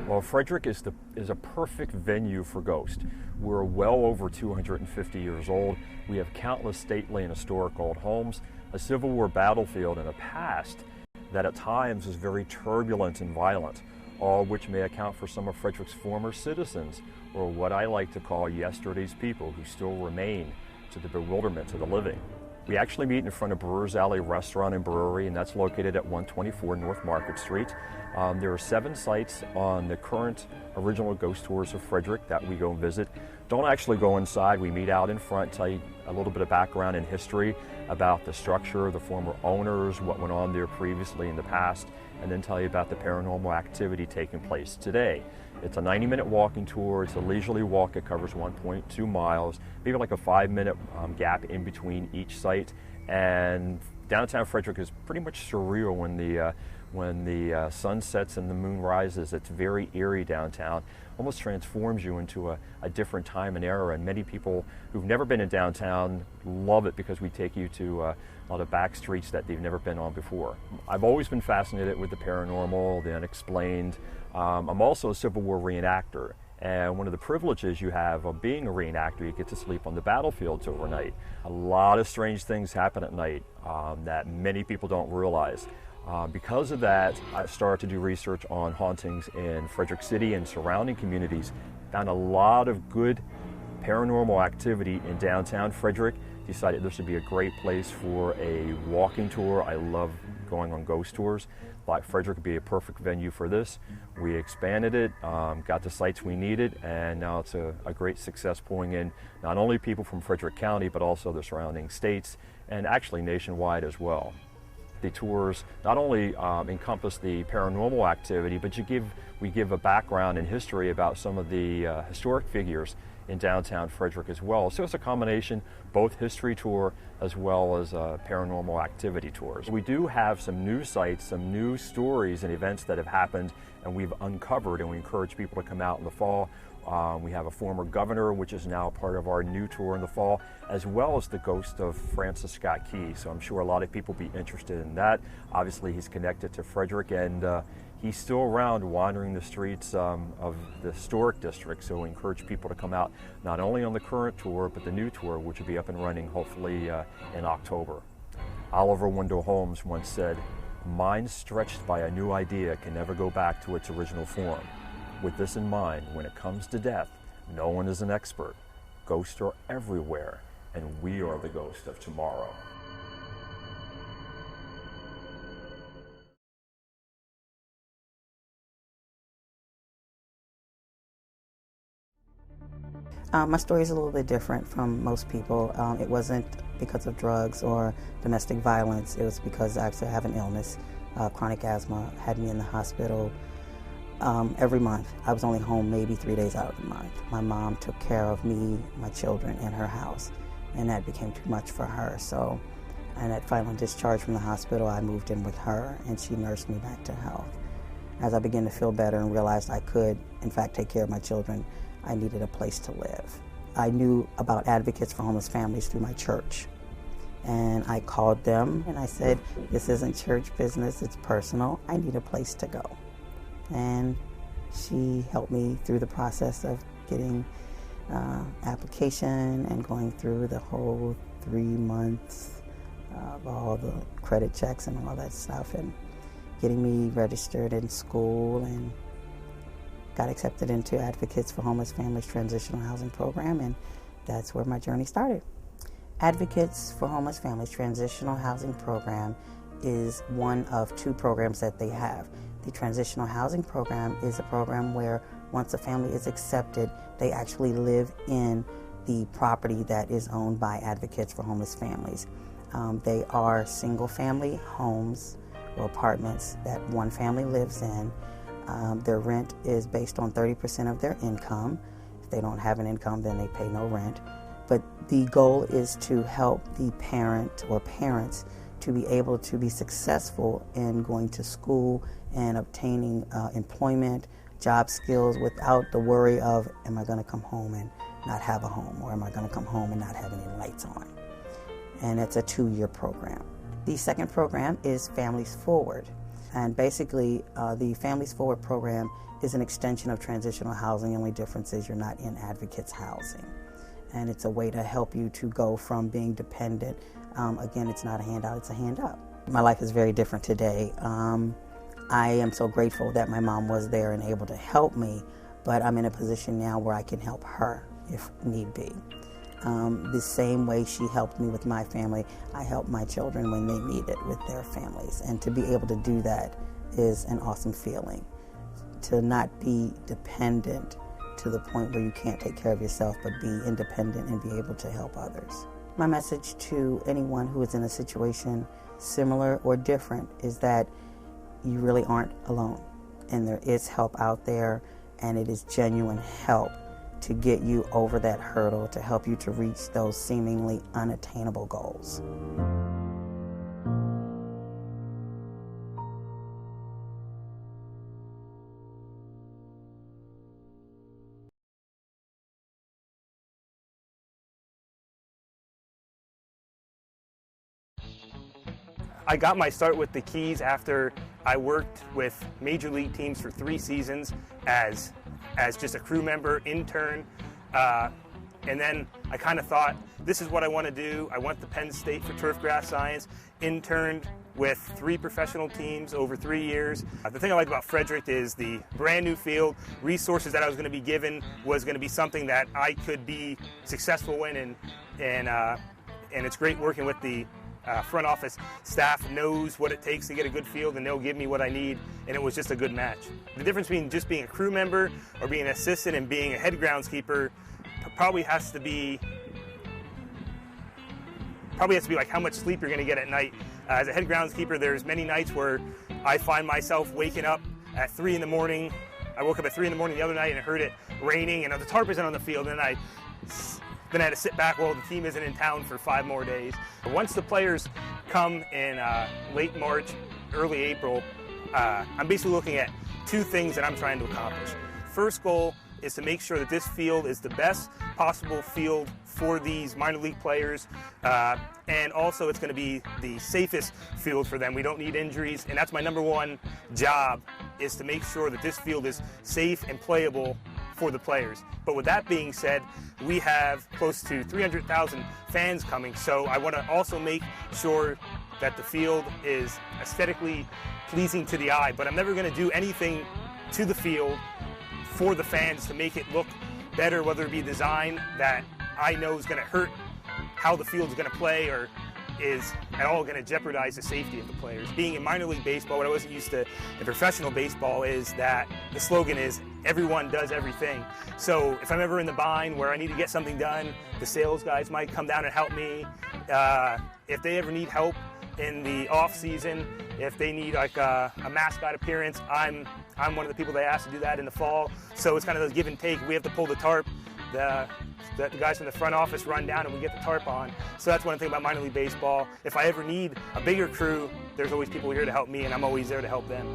Well, Frederick is a perfect venue for Ghost. We're well over 250 years old. We have countless stately and historic old homes, a Civil War battlefield, and a past that at times is very turbulent and violent, all of which may account for some of Frederick's former citizens, or what I like to call yesterday's people who still remain to the bewilderment of the living. We actually meet in front of Brewer's Alley Restaurant and Brewery, and that's located at 124 North Market Street. There are 7 sites on the current original Ghost Tours of Frederick that we go and visit. Don't actually go inside. We meet out in front, tell you a little bit of background and history about the structure, the former owners, what went on there previously in the past, and then tell you about the paranormal activity taking place today. It's a 90-minute walking tour. It's a leisurely walk. It covers 1.2 miles, maybe like a 5-minute gap in between each site. And downtown Frederick is pretty much surreal when the sun sets and the moon rises. It's very eerie downtown. Almost transforms you into a different time and era. And many people who've never been in downtown love it because we take you to a lot of back streets that they've never been on before. I've always been fascinated with the paranormal, the unexplained. I'm also a Civil War reenactor, and one of the privileges you have of being a reenactor, you get to sleep on the battlefields overnight. A lot of strange things happen at night that many people don't realize. Because of that, I started to do research on hauntings in Frederick City and surrounding communities. Found a lot of good paranormal activity in downtown Frederick. Decided this would be a great place for a walking tour. I love going on ghost tours. Thought Frederick would be a perfect venue for this. We expanded it, got the sites we needed, and now it's a great success, pulling in not only people from Frederick County, but also the surrounding states, and actually nationwide as well. The tours not only encompass the paranormal activity, but we give a background and history about some of the historic figures in downtown Frederick as well. So it's a combination, both history tour as well as paranormal activity tours. We do have some new sites, some new stories and events that have happened and we've uncovered, and we encourage people to come out in the fall. We have a former governor, which is now part of our new tour in the fall, as well as the ghost of Francis Scott Key. So I'm sure a lot of people will be interested in that. Obviously, he's connected to Frederick, and he's still around wandering the streets of the historic district. So we encourage people to come out not only on the current tour, but the new tour, which will be up and running hopefully in October. Oliver Wendell Holmes once said, "Mind stretched by a new idea can never go back to its original form. With this in mind, when it comes to death, no one is an expert. Ghosts are everywhere, and we are the ghost of tomorrow." My story is a little bit different from most people. It wasn't because of drugs or domestic violence. It was because actually I have an illness. Chronic asthma had me in the hospital every month. I was only home maybe 3 days out of the month. My mom took care of me, my children, and her house, and that became too much for her. So, and at final discharge from the hospital, I moved in with her, and she nursed me back to health. As I began to feel better and realized I could, in fact, take care of my children, I needed a place to live. I knew about Advocates for Homeless Families through my church. And I called them and I said, "This isn't church business, it's personal. I need a place to go." And she helped me through the process of getting application and going through the whole 3 months of all the credit checks and all that stuff, and getting me registered in school, and got accepted into Advocates for Homeless Families Transitional Housing Program, and that's where my journey started. Advocates for Homeless Families Transitional Housing Program is one of 2 programs that they have. The Transitional Housing Program is a program where once a family is accepted, they actually live in the property that is owned by Advocates for Homeless Families. They are single-family homes or apartments that one family lives in. Their rent is based on 30% of their income. If they don't have an income, then they pay no rent. But the goal is to help the parent or parents to be able to be successful in going to school and obtaining employment, job skills without the worry of, am I going to come home and not have a home, or am I going to come home and not have any lights on? And it's a 2-year program. The second program is Families Forward. And basically, the Families Forward program is an extension of transitional housing. The only difference is you're not in Advocates housing. And it's a way to help you to go from being dependent. Again, it's not a handout, it's a hand up. My life is very different today. I am so grateful that my mom was there and able to help me, but I'm in a position now where I can help her if need be. The same way she helped me with my family, I help my children when they need it with their families. And to be able to do that is an awesome feeling. To not be dependent to the point where you can't take care of yourself, but be independent and be able to help others. My message to anyone who is in a situation similar or different is that you really aren't alone, and there is help out there, and it is genuine help to get you over that hurdle, to help you to reach those seemingly unattainable goals. I got my start with the Keys after I worked with major league teams for 3 seasons as just a crew member, intern, and then I kind of thought, this is what I want to do. I went to Penn State for turfgrass science, interned with 3 professional teams over 3 years. The thing I like about Frederick is the brand new field, resources that I was going to be given was going to be something that I could be successful in, and it's great working with the front office staff. Knows what it takes to get a good field, and they'll give me what I need, and it was just a good match. The difference between just being a crew member or being an assistant and being a head groundskeeper probably has to be like how much sleep you're going to get at night. As a head groundskeeper, there's many nights where I find myself waking up at 3 in the morning. I woke up at 3 in the morning the other night and I heard it raining and the tarp isn't on the field, and then I had to sit back while the team isn't in town for 5 more days. Once the players come in late March, early April, I'm basically looking at 2 things that I'm trying to accomplish. First goal is to make sure that this field is the best possible field for these minor league players, and also it's going to be the safest field for them. We don't need injuries, and that's my number 1 job, is to make sure that this field is safe and playable for the players. But with that being said, we have close to 300,000 fans coming, so I want to also make sure that the field is aesthetically pleasing to the eye, but I'm never going to do anything to the field for the fans to make it look better, whether it be design that I know is going to hurt how the field's going to play or is at all going to jeopardize the safety of the players. Being in minor league baseball, what I wasn't used to in professional baseball is that the slogan is everyone does everything. So if I'm ever in the bind where I need to get something done, the sales guys might come down and help me. If they ever need help in the off season, if they need like a mascot appearance, I'm one of the people they ask to do that in the fall. So it's kind of those give and take. We have to pull the tarp. The guys from the front office run down and we get the tarp on. So that's one thing about minor league baseball. If I ever need a bigger crew, there's always people here to help me, and I'm always there to help them.